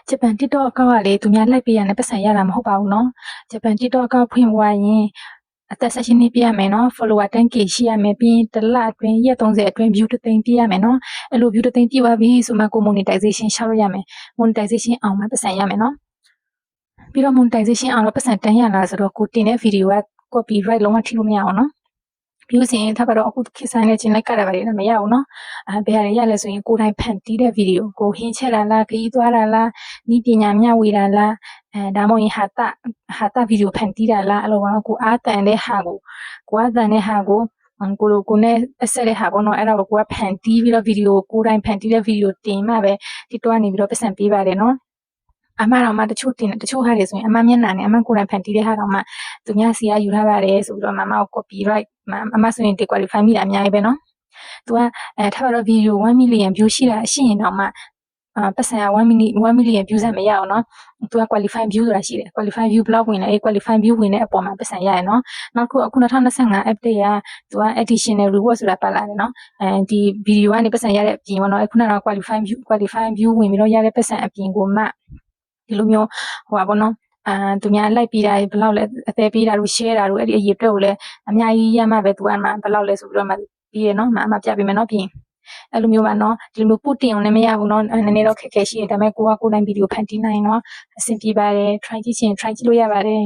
ဂျပန် TikTok အကောင့်ကလေသူများလိုက်ပေးရတဲ့ပတ်စံရတာမဟုတ်ပါဘူးနော်ဂျပန် TikTok အကောင့်ဖွင့်ပွားရင်အသက်16နှစ်ပြည့်ရမယ်နော် follower 10k ရှိရမယ်ပြီးရင်တစ်လအတွင်းရက်30အတွင်း view တစ်သိန်းပြည့်ရမယ်နော်အဲ့လို view တစ်သိန်းပြည့်သွားပြီဆိုမှကို monetization ရှောက်လို့ရမယ် monetization အောင်မှပတ်စံရမယ်နော်ပြီးတော့ monetization အောင်တော့ပတ်စံတန်းရလားဆိုတော့ကိုတင်တဲ့ video က copyright လုံးဝထိလို့မရအောင်နော်ပြီးလို့ရှိရင်ထပ်ပါတော့အခုခေတ်ဆိုင်နဲ့ချင်းလိုက်ကရပါတယ်မရဘူးနော်ဘယ်ဟာတွေရလဲဆိုရင်ကိုယ်တိုင်ဖန်တီးတဲ့ဗီဒီယိုကိုဟင်းချက်လာလားခရီးသွားတာလားဤပညာမျှဝေတာလားဒါမှမဟုတ်ရင်ဟာတဗီဒီယိုဖန်တီးတာလားအဲ့လိုပေါ့နော်ကိုအားတန်တဲ့ဟာကိုကိုနဲ့အဆက်တဲ့ဟာပေါ့နော်အဲ့ဒါကိုကိုကဖန်တီးပြီးတော့ဗီဒီယိုကိုယ်တိုင်ဖန်တီးတဲ့ဗီဒီယိုတင်မှပဲ TikTok ကနေပြီးတော့ပတ်စံပေးပါတယ်နော်အမတော်မှတချို့ဟာတွေဆိုရင်အမမျက်နှာနဲ့အမကိုယ်တိုင်ဖန်တီးတဲ့ဟာတော့မှသူများစီကယူထားပါတယ်ဆိုပြီးတော့မမကို copyright အမဆိုရင် qualify မိတာအများကြီးပဲနော်သူကထားပါတော့ video 1 million view ရှိရင်တော့မှပတ်စံက1 million view ဆက်မရအောင်နော်သူက qualify view ဆိုတာရှိတယ် qualify view ဘလောက်ဝင်လဲ qualify view ဝင်တဲ့အပေါ်မှာပတ်စံရရနော်နောက်ခု2025 update ကသူက additional reward ဆိုတာပါလာတယ်နော်ဒီ video ကနေပတ်စံရတဲ့အပြင်ပေါ့နော်ခုနက qualify view ဝင်ပြီးတော့ရတဲ့ပတ်စံအပြင်ကိုမှဒီလိုမျိုးဟိုပါပေါ့နော်သူများလိုက်ပြီးတာဘယ်လောက်လဲအသေးပေးတာတို့ share တာတို့အဲ့ဒီအရေးအတွက်ကိုလည်းအများကြီးရမှပဲသူကမှဘယ်လောက်လဲဆိုပြီးတော့မှပြီးရနော်အမပြပေးမယ်နော်ပြင်အဲ့လိုမျိုးပါနော်ဒီလိုမျိုးပို့တင်အောင်လည်းမရဘူးနော်နည်းနည်းတော့ခက်ခဲရှိတယ်ဒါပေမဲ့ကိုယ်တိုင်းဗီဒီယိုဖန်တီးနိုင်နော်အဆင်ပြေပါတယ် try ကြည့်လို့ရပါတယ်